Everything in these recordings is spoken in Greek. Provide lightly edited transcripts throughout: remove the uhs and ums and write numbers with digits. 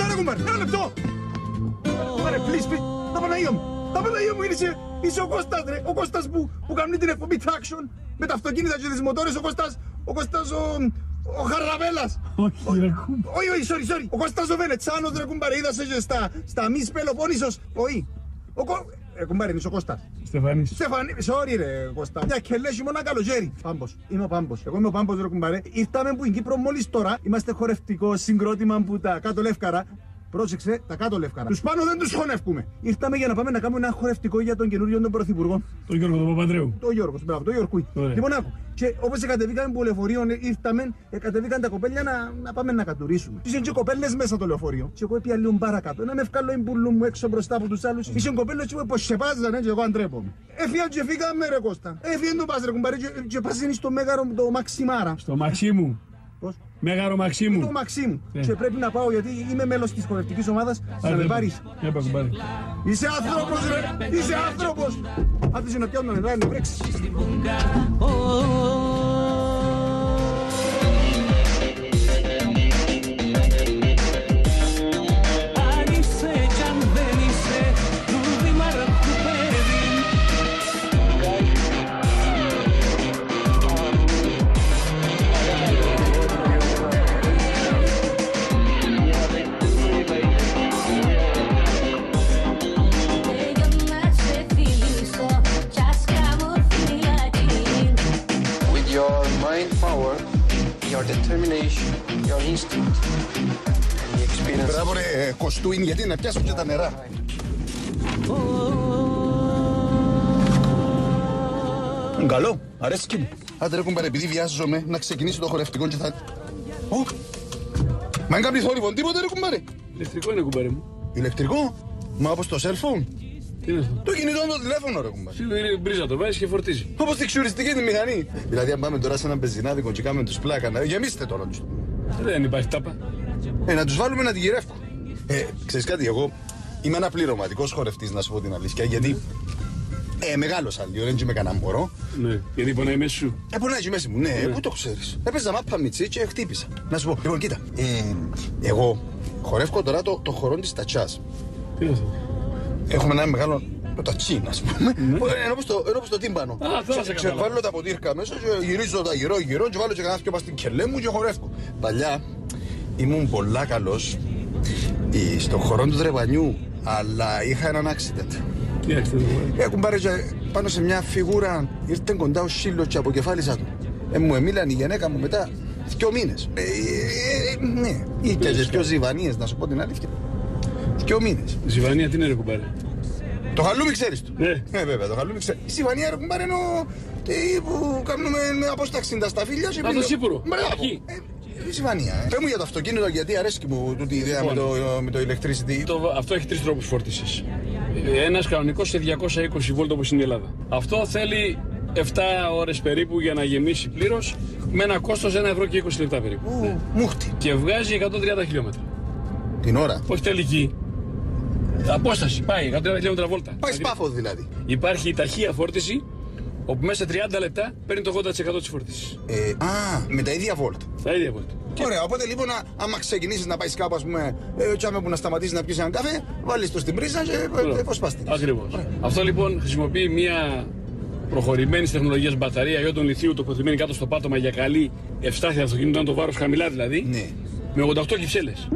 ρε κουμπάρε, ένα λεπτό. Κουμπάρε, please. Τα Παναγία μου. Τα Παναγία μου, είσαι ο Κώστας ρε. Ο Κώστας που κάνει την εκπομπή Traction με τα αυτοκίνητα και τις μοτόρες. Ο Κώστας ο Χαραβέλας. Όχι, sorry. Ο Κώστας ο Βενετσάνος ρε κουμπάρε. Είδασαι και στα μη Πελοπόννησος. Όχι. Κουμπάρε, είσαι ο Κώστας. Στεφανής. Sorry ρε Κώστα. Για κελέσαι μόνο καλοκαίρι. Πάμπος. Είμαι ο Πάμπος. Εγώ είμαι ο Πάμπος ρε κουμπάρε. Ήρθαμε που in Κύπρο μόλις τώρα. Είμαστε χορευτικό συγκρότημα που τα κάτω Λεύκαρα. Πρόσεξε, τα κάτω Λεύκαρα. Τους πάνω δεν τους χωνεύκουμε. Ήρθαμε για να πάμε να κάνουμε ένα χορευτικό για τον καινούριο τον Πρωθυπουργό. Τον Γιώργο τον Παπανδρέου. Το Γιώργο, μπράβο, το Γιώργο. Λοιπόν, άκου. Και όπως κατεβήκαμε που λεωφορείο, ήρθαμε, κατεβήκαν τα κοπέλια να πάμε να κατουρίσουμε. Είσαι και κοπέλες μέσα το λεωφορείο. Και εγώ έπια λίγο παρακάτω. Να με ευκάλω εμπούλου μου έξω μπροστά από τους άλλους. Είσαι κοπέλες και πως σεπάζανε και εγώ αντρέπομαι. Έφυγαν και φύγαμε ρε Κώστα. Έφυγαν το πας ρε κουμπάρε και πας είναι στο Μέγαρο το Μαξιμάρα. Στο Μαξίμου. Πώς? Μέγαρο Μαξίμου. Το Μαξίμου. Και πρέπει να πάω γιατί είμαι μέλος της χορευτικής ομάδας να με πάρεις. Είσαι άνθρωπος ρε. Είσαι άνθρωπος. Άφησε να πιάνω νερά, να βρέξεις. Your determination, your instinct, and the experience. Μπράβο ρε Κωστούιν, γιατί να πιάσω και τα νερά. Καλό, αρέσκει μου. Άντε ρε κουμπάρε, επειδή βιάζομαι να ξεκινήσω το χορευτικό και θα... Μα είναι κάποιο θόρυβο, τίποτε ρε κουμπάρε. Ηλεκτρικό είναι κουμπάρε μου. Ηλεκτρικό, μα όπως το cell phone. Τι είναι αυτό? Το κινητό το τηλέφωνο ρε κουμπάρε. Είναι μπρίζα, το βάζεις και φορτίζει. Όπως τη ξουριστική τη μηχανή. Δηλαδή αν πάμε τώρα σε ένα μπενζινάδικο και κάνουμε τους πλάκα, να γεμίστε τώρα τους. Δεν υπάρχει τάπα. Να τους βάλουμε να τη γυρεύουν. Ξέρεις κάτι, εγώ είμαι ένα πληρωματικός χορευτής να σου πω την αλήθεια, γιατί μεγάλωσα λίγο, δεν είμαι κανένα μωρό. Ναι, γιατί πονάει μέσα σου. Πονάει και μέσα μου, ναι, πού το ξέρεις. Έπαιζα μάπα μιτσί και χτύπησα. Να σου πω, λοιπόν, κοίτα, εγώ χορεύω τώρα το χορό της τατσάς. Τι είναι αυτό? Έχουμε ένα μεγάλο τατσί, ας πούμε, ενώ όπως το τύμπανο. Βάλω τα ποτήρκα μέσα και γυρίζω τα γυρό και βάλω και κανένα δυο πας στην κελέ μου και χορεύω. Παλιά ήμουν πολλά καλός στο χορό του Τρεπανιού, αλλά είχα έναν accident. Τι accident? Έχουν πάρει πάνω σε μια φιγούρα, ήρθε κοντά ο σύλλος και αποκεφάλισα του. Μου εμίλαν η γυναίκα μου μετά 2 μήνες. Ναι, είχε και 2 ζιβανίες, να σου πω την αλήθεια. 2 μήνες. Ζιβανία τι είναι ρε κουμπάρε? Το χαλούμι ξέρεις του. Ναι. Βέβαια, το χαλούμι ξέρεις. Η ζιβανία ρε κουμπάρε ενώ που κάνουμε απόσταξη τα σταφύλια. Α, το σίπουρο. Μπράβο. Η ζιβανία. Πες μου για το αυτοκίνητο, γιατί αρέσκει μου τούτη η ιδέα με το electricity. Αυτό έχει 3 τρόπους φόρτισης. Ένας κανονικός σε 220 βόλτ όπως είναι η Ελλάδα. Αυτό θέλει 7 ώρες περίπου για να γεμίσει πλήρως, με ένα κόστος 1 ευρώ και 20 λεπτά περίπου. Μούχτη. Και βγάζει 130 χιλιόμετρα. Την ώρα. Όχι τελική. Απόσταση. Πάει 130 χιλιόμετρα βόλτα. Πάει σπάφο δηλαδή. Υπάρχει η ταχεία φόρτιση, όπου μέσα σε 30 λεπτά παίρνει το 80% της φόρτισης. Με τα ίδια βόλτ. Τα ίδια βόλτ. Ωραία, οπότε λοιπόν, άμα ξεκινήσεις να πάει κάπου, ας πούμε, τσάμε που να σταματήσεις να πιεις έναν καφέ, βάλεις το στην πρίζα και φωσπάστηκες. Ακριβώς. Αυτό λοιπόν χρησιμοποιεί μια προχωρημένη τεχνολογία μπαταρία ιόντων λιθίου, τοποθετημένη κάτω στο πάτωμα για καλή ευστάθεια αυτοκινήτων, το βάρος χαμηλά δηλαδή. Ναι. Με 88 κυψέλες.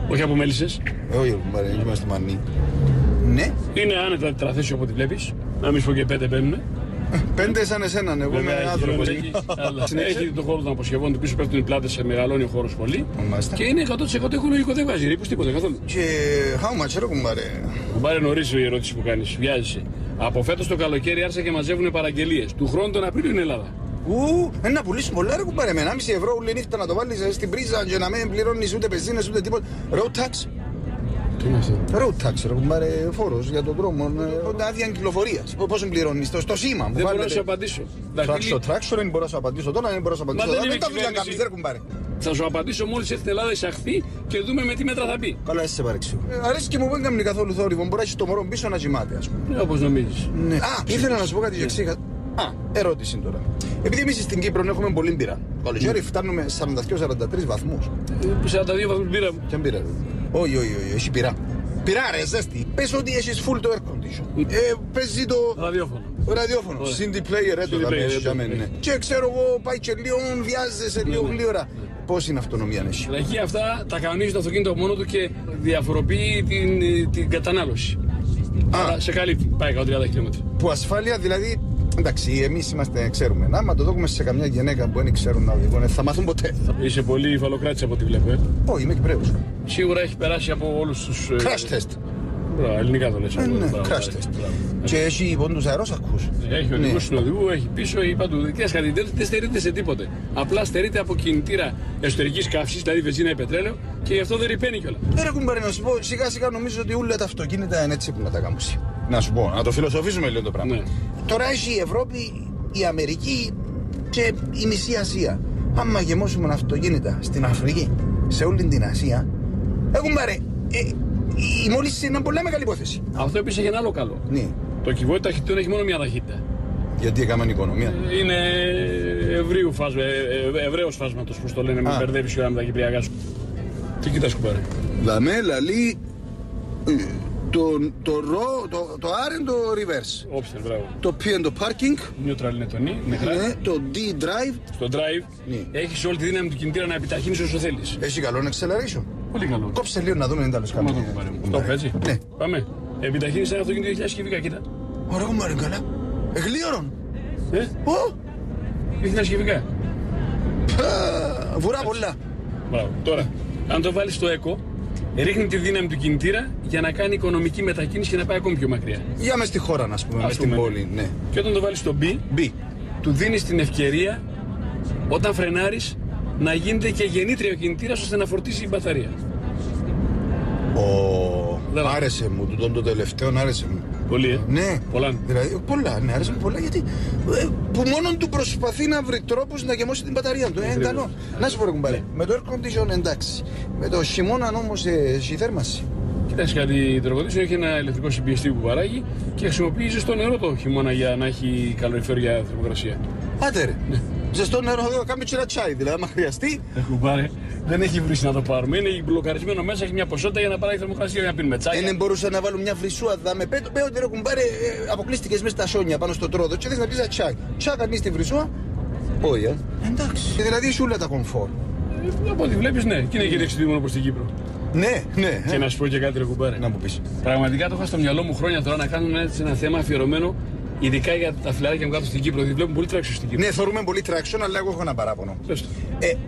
Όχι από μέλισσες. Όχι, είμαστε μανί. Ναι. Είναι άνετα τετραθέσιο από ό,τι βλέπεις. Να μην σου πω και 5 μπαίνουνε. 5 σαν εσέναν, εγώ είμαι άνθρωπος. Έχει τον χώρο των αποσκευών του πίσω, πέφτουν οι πλάτες, σε μεγαλώνει ο χώρος πολύ. Και είναι 100% οικολογικό, δεν βάζει ρήπους τίποτα καθόλου. Και how much ρε κουμπάρε? Κουμπάρε νωρίς η ερώτηση που κάνεις, βιάζεσαι. Από φέτος το καλοκαίρι άρχισαν και μαζεύουν παραγγελίες. Του χρόνου τον Απρίλιο είναι Ελλάδα. Να πουλήσουν πολλά ρε κουμπάρε, με 1,5 ευρώ όλη νύχτα να το βάλεις στην πρίζα και να μην πληρώνεις ούτε πεζίνες ούτε τίποτα. Road tax. Τι είναι αυτό? Road tax, ρε κουμπάρε, φόρος για τον δρόμο, άδεια κυκλοφορίας. Πόσο πληρώνεις, στο σήμα μου. Δεν μπορώ να σου απαντήσω. Traction δεν μπορώ να σου απαντήσω τώρα, δεν μπορώ να σου απαντήσω τώρα. Δεν τα δουλειά κάνεις ρε κουμπάρε. Θα σου απαντήσω μόλις έρθει στην Ελλάδα εισαχθεί και δούμε με τι μέτρα θα μπει. Καλά, είσαι σε παρεξηγώ. Αρέσει και μου δεν κάνει καθόλου θόρυβο. Μπορεί να έχει το μωρό πίσω να κοιμάται, ας πούμε. Όπως νομίζεις. Ναι. Ήθελα να σου πω κάτι και ξέχασα. Ερώτηση τώρα. Επειδή εμείς στην Κύπρο έχουμε πολύ μπύρα. Το καλοκαίρι φτάνουμε 42-43 βαθμούς. 42 βαθμούς μπύρα μου. Ποια μπύρα? Όχι, έχει πυρά. Πυρά ρε, ζέστη. Πες ότι έχεις full το air condition. Παίζει το ραδιόφωνο. CD player έτω για μένα. Και ξέρω εγώ πάει και λίγο, βιάζεσαι λίγο γλύωρα. Πώς είναι αυτονομία έχει? Εκεί αυτά τα κανονίζει το αυτοκίνητο μόνο του και διαφοροποιεί την κατανάλωση. Άρα σε καλύπτει, πάει 130 χιλιόμετρα. Που ασφάλεια δηλαδή, εντάξει, εμείς είμαστε, ξέρουμε. Άμα το δούμε σε καμιά γυναίκα που δεν ξέρουν να οδηγούν, θα μάθουν ποτέ. Είσαι πολύ υφαλοκράτης από ό,τι βλέπω. Όχι, είμαι Κυπρέος. Σίγουρα έχει περάσει από όλους τους. Crash test. Μπράβο, ελληνικά το λες. Ναι, crash test. Και έχει πόντους αερόσακους. Έχει οδηγού συνοδηγού, έχει πίσω, έχει παντού. Δεν στερείται σε τίποτε. Απλά στερείται από κινητήρα εσωτερικής καύσης, δηλαδή βενζίνα ή πετρέλαιο, και γι' αυτό δεν ρηπαίνει κιόλα. Ρε κουμπάρε, να σου πω, σιγά σιγά νομίζω ότι όλα τα αυτοκίνητα είναι έτσι που να τα κάνουν. Να σου πω, να το φιλοσοφήσουμε λίγο το πράγμα. Ναι. Τώρα έχει η Ευρώπη, η Αμερική και η μισή Ασία. Άμα γεμώσουμε αυτοκίνητα στην Αφρική, σε όλη την Ασία, κουμπάρε, η μόλις είναι πολύ μεγάλη υπόθεση. Αυτό επίσης έχει ένα άλλο καλό. Ναι. Το κυβότιο ταχυτήτων έχει μόνο μια ταχύτητα. Γιατί έκαναν οικονομία. Είναι ευραίος φάσματος, πώς το λένε, με μπερδεύεις με τα κυπριακά σου. Τι κοιτάς κουμπάρε? Δαμέ, λαλή, το R είναι το reverse. Όψερ, μπράβο. Το P είναι το parking. Neutral είναι το νι, Ναι, το D drive. Στο drive έχεις όλη τη δύναμη του κινητήρα να επιταχύνεις όσο θέλεις. Έχει καλό acceleration. Πολύ καλό. Κόψε λίγο να δούμε αν τέλος Πάμε κάνουμε. το κουμπάρε μου. Στοπ, έτσι. Ναι. Πάμε. Επιταχύνεις ένα αυτοκίνητο 2.000 κυβικά, κοίτα. Ωραία κουμπάρε, καλά. Εγλίωρον. Ω! 2.000 κυβικά. Βουρά πολλά. Μπράβο. Τώρα, αν το βάλεις στο eco, ρίχνει τη δύναμη του κινητήρα για να κάνει οικονομική μετακίνηση και να πάει ακόμη πιο μακριά. Για μες στη χώρα, να πούμε, μες στην πόλη, ναι. Και όταν το βάλεις στο B, του δίνεις την ευκαιρία όταν φρενάρεις να γίνεται και γεννήτρια ο κινητήρας ώστε να φορτίσει η μπαταρία. Άρεσε μου, το τελευταίο άρεσε μου. Πολύ, Ναι, πολλά. Δηλαδή, πολλά, ναι, άρεσε μου πολλά γιατί που μόνο του προσπαθεί να βρει τρόπους να γεμώσει την μπαταρία του. Είναι καλό. Να σου πω, ρε κουμπάρε, με το air condition εντάξει. Με το χειμώνα όμως έχει θέρμανση. Κοιτάξτε κάτι, το εργοτήσιο έχει ένα ηλεκτρικό συμπιεστή που παράγει και χρησιμοποιεί ζεστό νερό το χειμώνα για να έχει καλοριφέρο για θερμοκρασία. Άντε ρε, ζεστό νερό, κάνουμε και ένα τσάι, δηλαδή άμα χρειαστεί. Κουμπάρε, δεν έχει βρει να το πάρουμε. Είναι μπλοκαρισμένο μέσα, έχει μια ποσότητα για να παράγει θερμοκρασία για να πίνουμε τσάι. Δεν μπορούσα να βάλω μια βρυσούα, με πέτω ότι ρε κουμπάρε, αποκλείστηκες μέσα στα σόνια πάνω στο τρόδο και θες να πεις ένα τσάι. Τσάι κανείς τη βρυσούα. Όχι, εντάξει. Και δηλαδή είσαι όλα τα κομφόρ. Από ό,τι βλέπεις, ναι, και είναι και εξειδήμονο προς την Κύπρο. Ναι, ναι. Και να σου πω και κάτι, ρε κουμπάρε. Να μου πεις. Πραγματικά το είχα στο μυαλό μου χρόνια τώρα να κάνουμε ένα θέμα αφιερωμένο, ειδικά για τα φιλαράκια μου κάτω στην Κύπρο. Γιατί βλέπουμε πολύ traction στην Κύπρο. Ναι, θεωρούμε πολύ traction, αλλά εγώ έχω ένα παράπονο.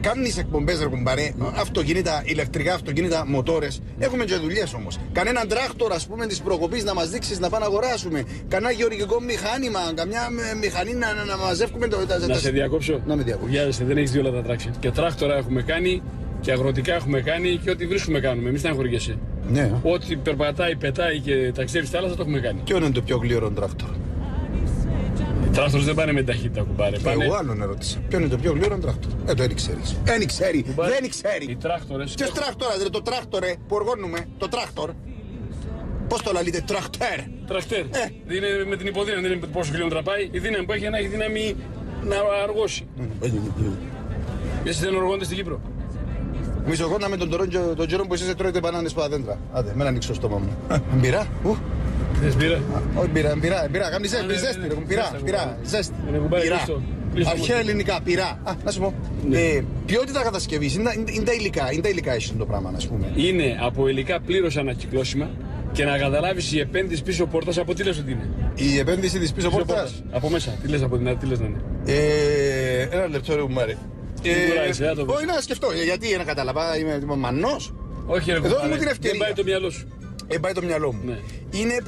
Κάνεις εκπομπές, ρε κουμπάρε, αυτοκίνητα, ηλεκτρικά αυτοκίνητα, μοτόρες. Έχουμε και δουλειές όμως. Κανέναν τράκτορ, ας πούμε, της προκοπής να μας δείξεις να πάμε να αγοράσουμε. Κανένα γεωργικό μηχάνημα, καμιά μηχανή να μαζεύουμε το. Να σε διακόψω. Να με διακόψω. Βιάζεσαι, δεν έχεις δει όλα τα traction. Και τράκτορα έχουμε κάνει και αγροτικά έχουμε κάνει και ό,τι βρίσκουμε κάνουμε. Εμείς δεν αγχωριέσαι. Ναι. Ό,τι περπατάει, πετάει και ταξιδεύει στη θάλασσα το έχουμε κάνει. Ποιο είναι το πιο γλυόρο τράκτορ? Οι τράκτορες δεν πάνε με ταχύτητα, κουμπάρε. Εγώ άλλον ερώτησα. Ποιο είναι το πιο γλυόρο τράκτορ? Δεν ξέρεις. Δεν ξέρει. Δεν ξέρει. Οι τράκτορες. Ποιος τράκτορα, το τράκτορε που οργώνουμε, το τράκτορ. Πώς το λαλείτε, τρακτέρ? Τρακτέρ. Είναι με την υποδύναμη, δεν είναι πόσο χιλιόμετρα πάει. Η δύναμη που έχει να έχει δύναμη να αργώσει. Εσείς δεν οργώνετε στην Κύπρο? Εμείς οργώναμε τον καιρό που εσείς τρώετε μπανάνες από τα δέντρα. Άντε, με ανοίξω το στόμα μου. Μπειρά. Θες μπύρα? Όχι μπειρά, κάνει ζέστη, πειρά, ζέστη. Πειρά. Αρχαία ελληνικά, πειρά. Να σου πω, ποιότητα κατασκευής, είναι τα υλικά έχει το πράγμα, να πούμε. Είναι από υλικά πλήρως ανακυκλώσιμα και να καταλάβεις η επένδυση πίσω πόρτας από τι λες ότι είναι. Η επένδυση της πίσω πόρτας. Από μέσα, τι λες από την, τι λες να είναι. Ένα λεπτό ρε κουμπάρε. Όχι να σκεφτώ, γιατί να καταλαβα, είμαι μανός. Όχι ρε κουμπάρε, δεν πάει το μυαλό σου. Πάει το μυαλό μου. Ναι. Είναι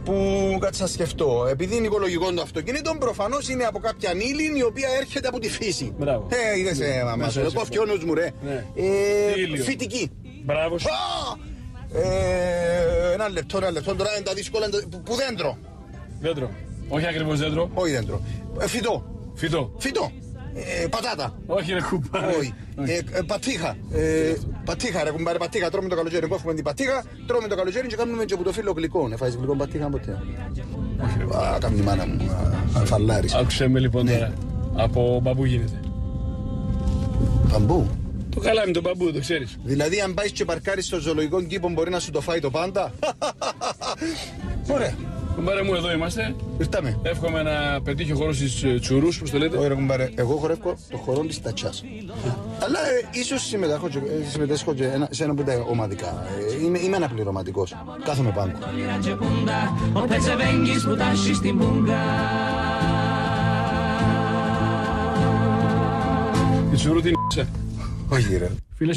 που κάτι θα σκεφτώ. Επειδή είναι οικολογικό το αυτοκίνητο, προφανώς είναι από κάποια ύλη η οποία έρχεται από τη φύση. Μπράβο. Είδες μαμά, κόφει ο νους μου ρε. Φυτική. Μπράβο. Ένα λεπτό, τώρα είναι τα δύσκολα. Που δέντρο. Δέντρο. Όχι ακριβώς δέντρο. Όχι δέντρο. Φυτό. Πατάτα. Όχι ρε κουμπάρε. Όχι. Πατήχα. Πατήχα ρε κουμπάρε, πατήχα. Τρώμε το καλοκαίρι. Κόφουμε την πατήχα, τρώμε το καλοκαίρι και κάνουμε και από το φύλλο γλυκό. Φάεις γλυκό πατήχα ποτέ? Α, καμή μάνα μου, αλφαλάρης. Άκουσε με λοιπόν τώρα. Από μπαμπού γίνεται. Μπαμπού. Το καλάμι, τον μπαμπού, το ξέρεις. Δηλαδή, αν πάει και παρκάρεις στο ζωολογικό κήπο, μπορεί να σου το φάει το πάντα. Ωραία. Κουμπάρε μου, εδώ είμαστε. Ήρθαμε. Εύχομαι να πετύχει ο χώρος στις τσουρούς, πώς το λέτε. Ωραία, κουμπάρε. Εγώ χορεύω το χορό της τατσάς. Αλλά ίσως συμμετέσχω και σε ένα από τα ομαδικά. Είμαι αναπληρωματικός. Κάθομαι πάνω. Η τσουρού την Όχι, ρε. Φίλες